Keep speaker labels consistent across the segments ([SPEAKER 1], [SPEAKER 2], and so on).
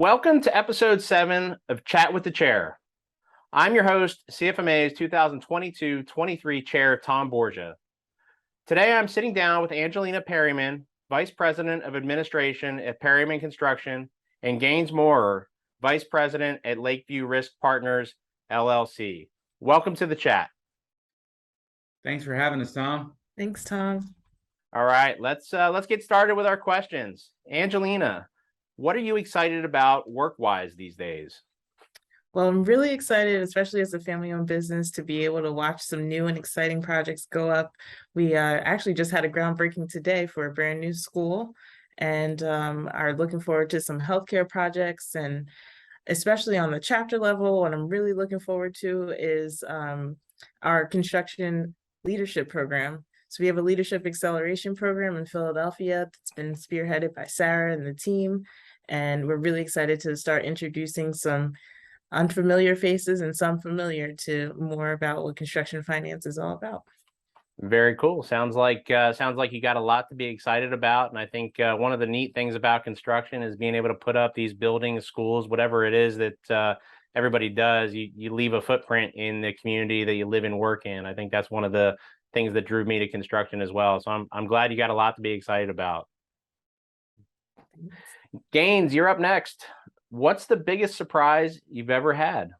[SPEAKER 1] Welcome to episode 7 of Chat with the Chair. I'm your host, CFMA's 2022-23 Chair, Tom Borgia. Today, I'm sitting down with Angelina Perryman, Vice President of Administration at Perryman Construction, and Gaines Moorer, Vice President at Lakeview Risk Partners, LLC. Welcome to the chat.
[SPEAKER 2] Thanks for having us, Tom.
[SPEAKER 3] Thanks, Tom.
[SPEAKER 1] All right, let's get started with our questions. Angelina, what are you excited about work-wise these days?
[SPEAKER 3] Well, I'm really excited, especially as a family-owned business, to be able to watch some new and exciting projects go up. We actually just had a groundbreaking today for a brand new school and are looking forward to some healthcare projects, and especially on the chapter level, what I'm really looking forward to is our construction leadership program. So we have a leadership acceleration program in Philadelphia that's been spearheaded by Sarah and the team. And we're really excited to start introducing some unfamiliar faces and some familiar to more about what construction finance is all about.
[SPEAKER 1] Very cool. Sounds like you got a lot to be excited about. And I think one of the neat things about construction is being able to put up these buildings, schools, whatever it is that everybody does. You leave a footprint in the community that you live and work in. I think that's one of the things that drew me to construction as well. So I'm glad you got a lot to be excited about. Gaines, you're up next. What's the biggest surprise you've ever had?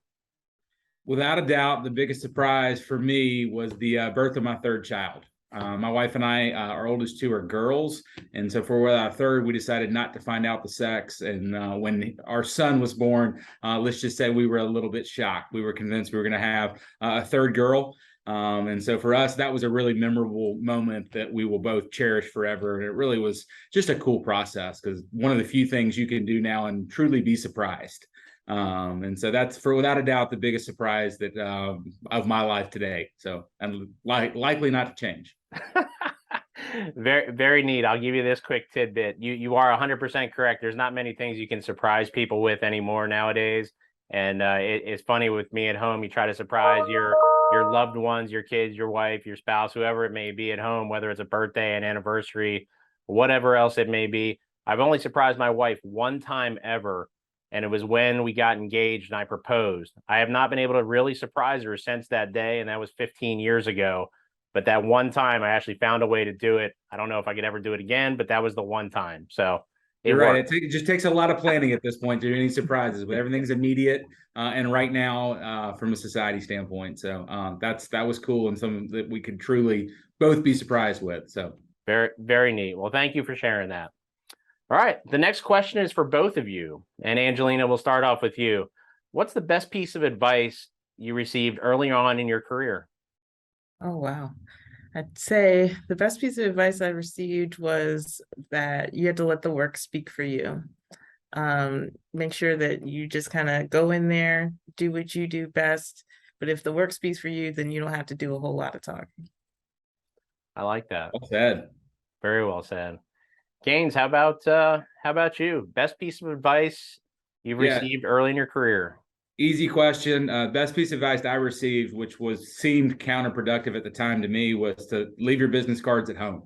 [SPEAKER 2] Without a doubt, the biggest surprise for me was the birth of my third child. My wife and I, our oldest two are girls. And so for our third, we decided not to find out the sex. And when our son was born, let's just say we were a little bit shocked. We were convinced we were going to have a third girl. And so for us, that was a really memorable moment that we will both cherish forever. And it really was just a cool process because one of the few things you can do now and truly be surprised. And so that's without a doubt the biggest surprise that of my life today. So and likely not to change.
[SPEAKER 1] Very, very neat. I'll give you this quick tidbit. You are 100% correct. There's not many things you can surprise people with anymore nowadays. And it's funny with me at home. You try to surprise your loved ones, your kids, your wife, your spouse, whoever it may be at home, whether it's a birthday, an anniversary, whatever else it may be. I've only surprised my wife one time ever, and it was when we got engaged and I proposed. I have not been able to really surprise her since that day, and that was 15 years ago. But that one time, I actually found a way to do it. I don't know if I could ever do it again, but that was the one time. So
[SPEAKER 2] you're right. It just takes a lot of planning at this point to do any surprises, but everything's immediate and right now from a society standpoint. So that was cool and something that we could truly both be surprised with. So
[SPEAKER 1] very, very neat. Well, thank you for sharing that. All right. The next question is for both of you. And Angelina, we'll start off with you. What's the best piece of advice you received early on in your career?
[SPEAKER 3] Oh, wow. I'd say the best piece of advice I received was that you have to let the work speak for you. Make sure that you just kind of go in there, do what you do best. But if the work speaks for you, then you don't have to do a whole lot of talking.
[SPEAKER 1] I like that.
[SPEAKER 2] Well said.
[SPEAKER 1] Very well said. Gaines, how about you? Best piece of advice you've received early in your career?
[SPEAKER 2] Easy question. Best piece of advice I received, which seemed counterproductive at the time to me, was to leave your business cards at home.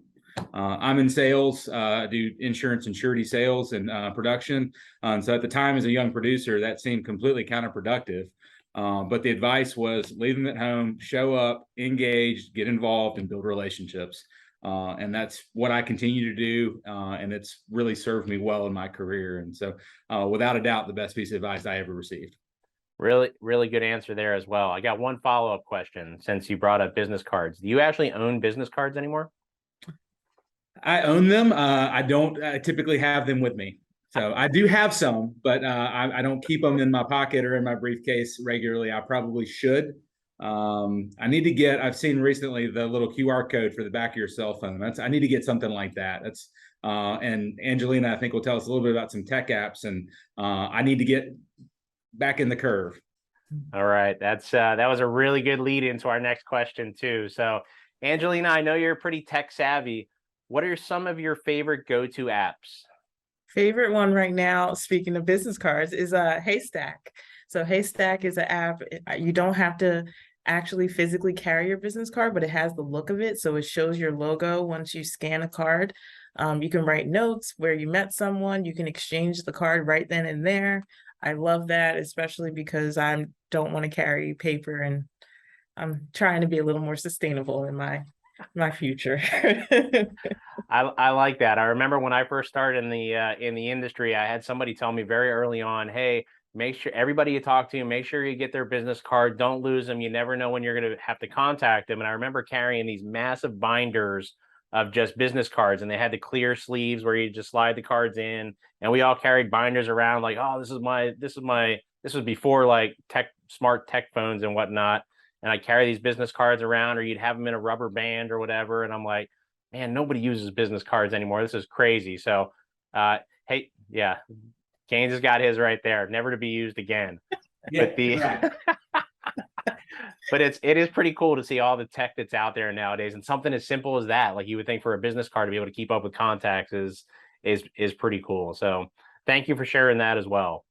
[SPEAKER 2] I'm in sales, I do insurance and surety sales and production. So at the time as a young producer, that seemed completely counterproductive. But the advice was leave them at home, show up, engage, get involved, and build relationships. And that's what I continue to do. And it's really served me well in my career. And so without a doubt, the best piece of advice I ever received.
[SPEAKER 1] Really, really good answer there as well. I got one follow-up question since you brought up business cards. Do you actually own business cards anymore?
[SPEAKER 2] I own them. I don't typically have them with me. So I do have some, but I don't keep them in my pocket or in my briefcase regularly. I probably should. I need to get, I've seen recently the little QR code for the back of your cell phone. I need to get something like that. And Angelina, I think, will tell us a little bit about some tech apps, and I need to get back in the curve.
[SPEAKER 1] All right. That was a really good lead into our next question too. So Angelina, I know you're pretty tech savvy. What are some of your favorite go-to apps?
[SPEAKER 3] Favorite one right now, speaking of business cards, is Haystack. So Haystack is an app. You don't have to actually physically carry your business card, but it has the look of it. So it shows your logo once you scan a card. You can write notes where you met someone. You can exchange the card right then and there. I love that, especially because I don't want to carry paper, and I'm trying to be a little more sustainable in my future.
[SPEAKER 1] I like that. I remember when I first started in the industry, I had somebody tell me very early on, hey, make sure everybody you talk to, make sure you get their business card. Don't lose them. You never know when you're going to have to contact them. And I remember carrying these massive binders of just business cards, and they had the clear sleeves where you just slide the cards in. And we all carried binders around like, oh, this was before like smart tech phones and whatnot. And I carry these business cards around, or you'd have them in a rubber band or whatever. And I'm like, man, nobody uses business cards anymore. This is crazy. So, hey, yeah, Gaines has got his right there, never to be used again.
[SPEAKER 2] Yeah,
[SPEAKER 1] But the
[SPEAKER 2] right.
[SPEAKER 1] but it is pretty cool to see all the tech that's out there nowadays, and something as simple as that, like you would think for a business card to be able to keep up with contacts is pretty cool. So, thank you for sharing that as well.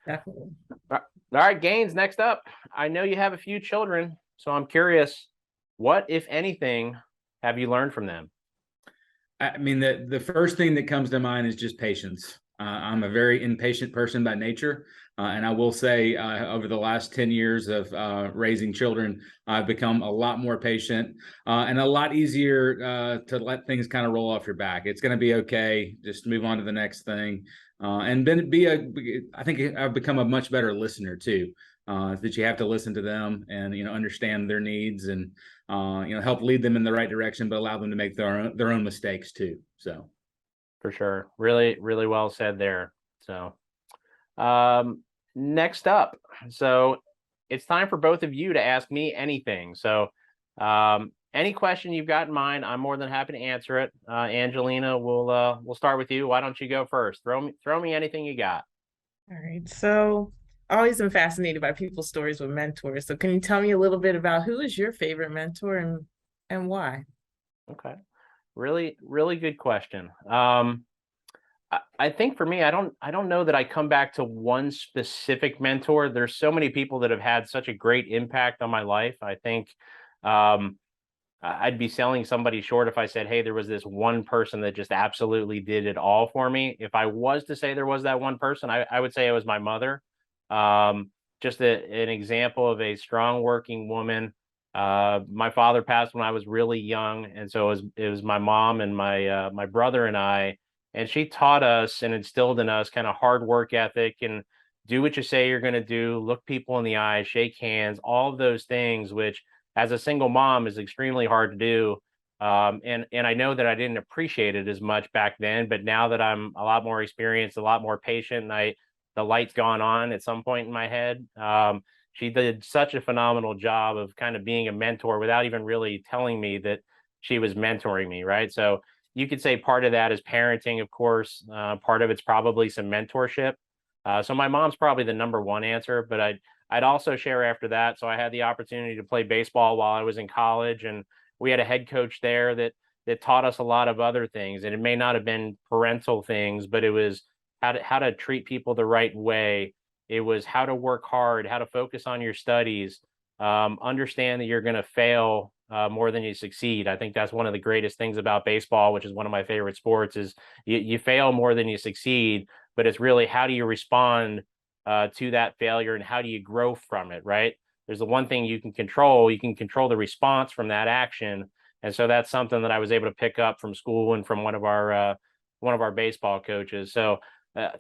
[SPEAKER 3] Definitely.
[SPEAKER 1] All right, Gaines, next up. I know you have a few children, so I'm curious, what, if anything, have you learned from them?
[SPEAKER 2] I mean, the first thing that comes to mind is just patience. I'm a very impatient person by nature. And I will say over the last 10 years of raising children, I've become a lot more patient and a lot easier to let things kind of roll off your back. It's going to be okay. Just move on to the next thing. And then I think I've become a much better listener too. That you have to listen to them and, understand their needs and, help lead them in the right direction, but allow them to make their own mistakes too. So.
[SPEAKER 1] For sure. Really, really well said there. So, next up. So it's time for both of you to ask me anything. So, any question you've got in mind, I'm more than happy to answer it. Angelina, we'll start with you. Why don't you go first? Throw me anything you got.
[SPEAKER 3] All right. So I always am fascinated by people's stories with mentors. So can you tell me a little bit about who is your favorite mentor and why?
[SPEAKER 1] Okay. Really, really good question. I think for me, I don't know that I come back to one specific mentor. There's so many people that have had such a great impact on my life. I think I'd be selling somebody short if I said, hey, there was this one person that just absolutely did it all for me. If I was to say there was that one person, I would say it was my mother. Just an example of a strong working woman. My father passed when I was really young, and so it was my mom and my brother and I, and she taught us and instilled in us kind of hard work ethic and do what you say you're going to do, look people in the eye, shake hands, all of those things, which as a single mom is extremely hard to do. And I know that I didn't appreciate it as much back then, but now that I'm a lot more experienced, a lot more patient, and the light's gone on at some point in my head. She did such a phenomenal job of kind of being a mentor without even really telling me that she was mentoring me, right? So you could say part of that is parenting, of course. Part of it's probably some mentorship. So my mom's probably the number one answer, but I'd also share after that. So I had the opportunity to play baseball while I was in college, and we had a head coach there that taught us a lot of other things. And it may not have been parental things, but it was how to treat people the right way. It was how to work hard, how to focus on your studies, understand that you're going to fail more than you succeed. I think that's one of the greatest things about baseball, which is one of my favorite sports, is you fail more than you succeed, but it's really how do you respond to that failure and how do you grow from it, right? There's the one thing you can control the response from that action. And so that's something that I was able to pick up from school and from one of our baseball coaches. So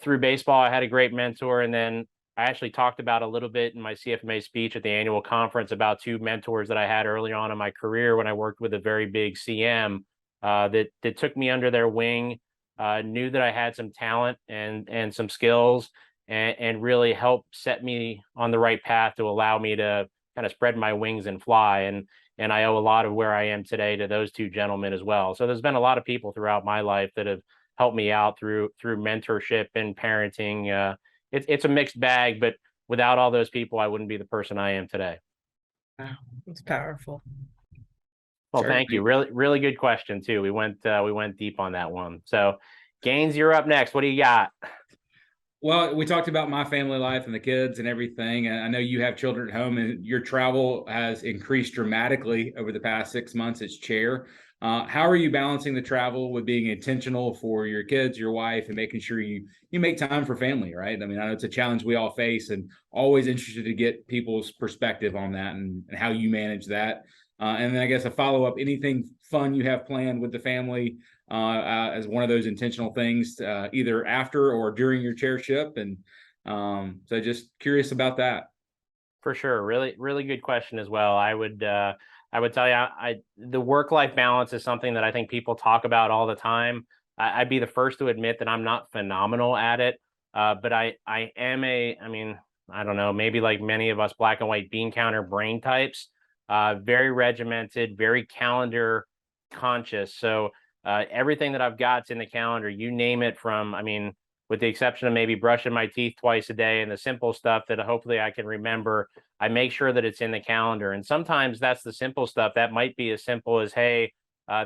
[SPEAKER 1] through baseball, I had a great mentor. And then I actually talked about a little bit in my CFMA speech at the annual conference about two mentors that I had early on in my career when I worked with a very big CM that took me under their wing, knew that I had some talent and some skills, and really helped set me on the right path to allow me to kind of spread my wings and fly. And I owe a lot of where I am today to those two gentlemen as well. So there's been a lot of people throughout my life that have helped me out through mentorship and parenting. It's a mixed bag, but without all those people, I wouldn't be the person I am today.
[SPEAKER 3] Wow, it's powerful.
[SPEAKER 1] Well, thank you. Really, really good question too. We went deep on that one. So, Gaines, you're up next. What do you got?
[SPEAKER 2] Well, we talked about my family life and the kids and everything. And I know you have children at home, and your travel has increased dramatically over the past 6 months as chair. How are you balancing the travel with being intentional for your kids, your wife, and making sure you make time for family, right? I mean, I know it's a challenge we all face, and always interested to get people's perspective on that and how you manage that. And then I guess a follow-up, anything fun you have planned with the family as one of those intentional things, either after or during your chairship. And so just curious about that.
[SPEAKER 1] For sure. Really, really good question as well. I would tell you, the work-life balance is something that I think people talk about all the time. I'd be the first to admit that I'm not phenomenal at it. But I am I mean, I don't know, maybe like many of us black and white bean counter brain types, very regimented, very calendar conscious. So everything that I've got's in the calendar, you name it from, I mean, with the exception of maybe brushing my teeth twice a day and the simple stuff that hopefully I can remember, I make sure that it's in the calendar. And sometimes that's the simple stuff that might be as simple as, hey,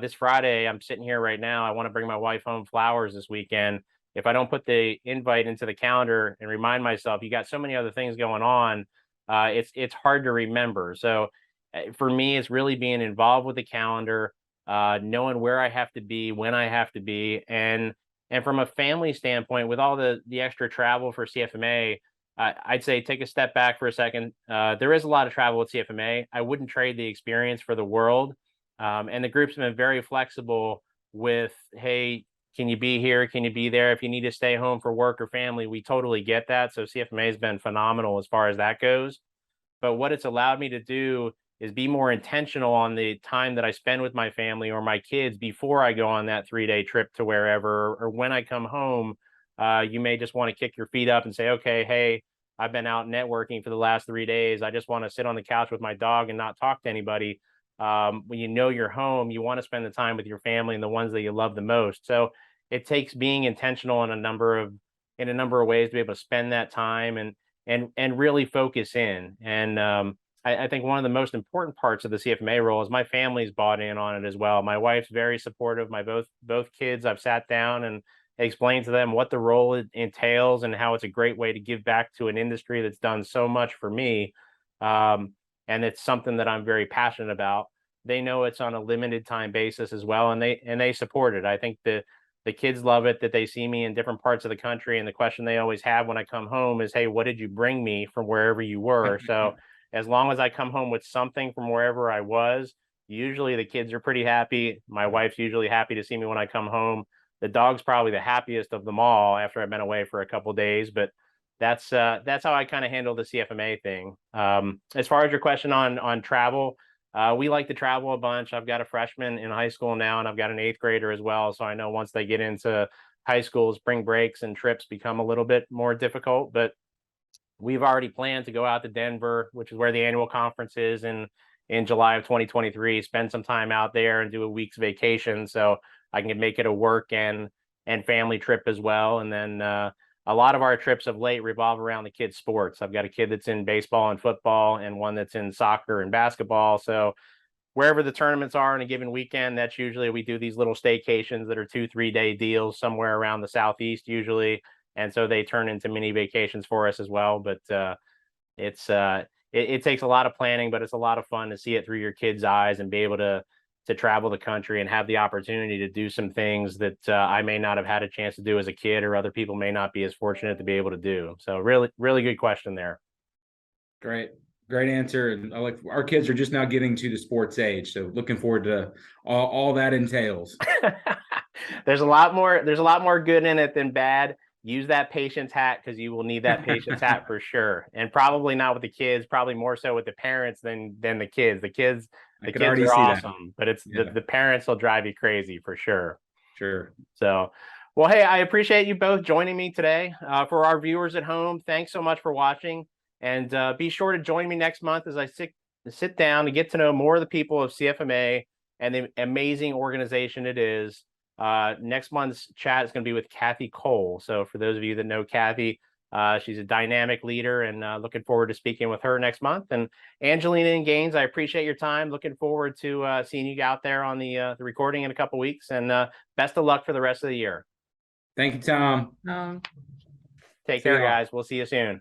[SPEAKER 1] this Friday, I'm sitting here right now. I want to bring my wife home flowers this weekend. If I don't put the invite into the calendar and remind myself, you got so many other things going on, it's hard to remember. So for me, it's really being involved with the calendar, knowing where I have to be, when I have to be, and from a family standpoint, with all the extra travel for CFMA, I'd say take a step back for a second. There is a lot of travel at CFMA. I wouldn't trade the experience for the world. And the group's been very flexible with, hey, can you be here? Can you be there? If you need to stay home for work or family, we totally get that. So CFMA has been phenomenal as far as that goes. But what it's allowed me to do is be more intentional on the time that I spend with my family or my kids before I go on that 3-day trip to wherever, or when I come home. You may just want to kick your feet up and say, okay, hey, I've been out networking for the last 3 days. I just want to sit on the couch with my dog and not talk to anybody. When you know you're home, you want to spend the time with your family and the ones that you love the most. So it takes being intentional in a number of ways to be able to spend that time and really focus in. And I think one of the most important parts of the CFMA role is my family's bought in on it as well. My wife's very supportive. My both kids, I've sat down and explained to them what the role entails and how it's a great way to give back to an industry that's done so much for me. And it's something that I'm very passionate about. They know it's on a limited time basis as well, and they support it. I think the kids love it that they see me in different parts of the country, and the question they always have when I come home is, hey, what did you bring me from wherever you were? So as long as I come home with something from wherever I was, usually the kids are pretty happy. My wife's usually happy to see me when I come home. The dog's probably the happiest of them all after I've been away for a couple of days, but that's how I kind of handle the CFMA thing. As far as your question on travel, we like to travel a bunch. I've got a freshman in high school now, and I've got an 8th grader as well. So I know once they get into high school, spring breaks and trips become a little bit more difficult, but we've already planned to go out to Denver, which is where the annual conference is in July of 2023, spend some time out there and do a week's vacation. So I can make it a work and family trip as well. And then a lot of our trips of late revolve around the kids' sports. I've got a kid that's in baseball and football and one that's in soccer and basketball. So wherever the tournaments are in a given weekend, that's usually, we do these little staycations that are 2-3 day deals somewhere around the Southeast usually. And so they turn into mini vacations for us as well. But it takes a lot of planning, but it's a lot of fun to see it through your kids' eyes and be able to travel the country and have the opportunity to do some things that I may not have had a chance to do as a kid, or other people may not be as fortunate to be able to do. So really, really good question there.
[SPEAKER 2] Great answer. And I like, our kids are just now getting to the sports age, so looking forward to all that entails.
[SPEAKER 1] There's a lot more good in it than bad. Use that patience hat, because you will need that patience hat for sure. And probably not with the kids, probably more so with the parents than the kids. The kids are awesome, but it's the parents will drive you crazy for sure.
[SPEAKER 2] Sure.
[SPEAKER 1] So, well, hey, I appreciate you both joining me today. For our viewers at home, thanks so much for watching. And be sure to join me next month as I sit down to get to know more of the people of CFMA and the amazing organization it is. Next month's chat is going to be with Kathy Cole. So for those of you that know Kathy, she's a dynamic leader, and looking forward to speaking with her next month. And Angelina and Gaines, I appreciate your time. Looking forward to seeing you out there on the recording in a couple weeks, and best of luck for the rest of the year.
[SPEAKER 2] Thank you, Tom.
[SPEAKER 1] Take care, guys. We'll see you soon.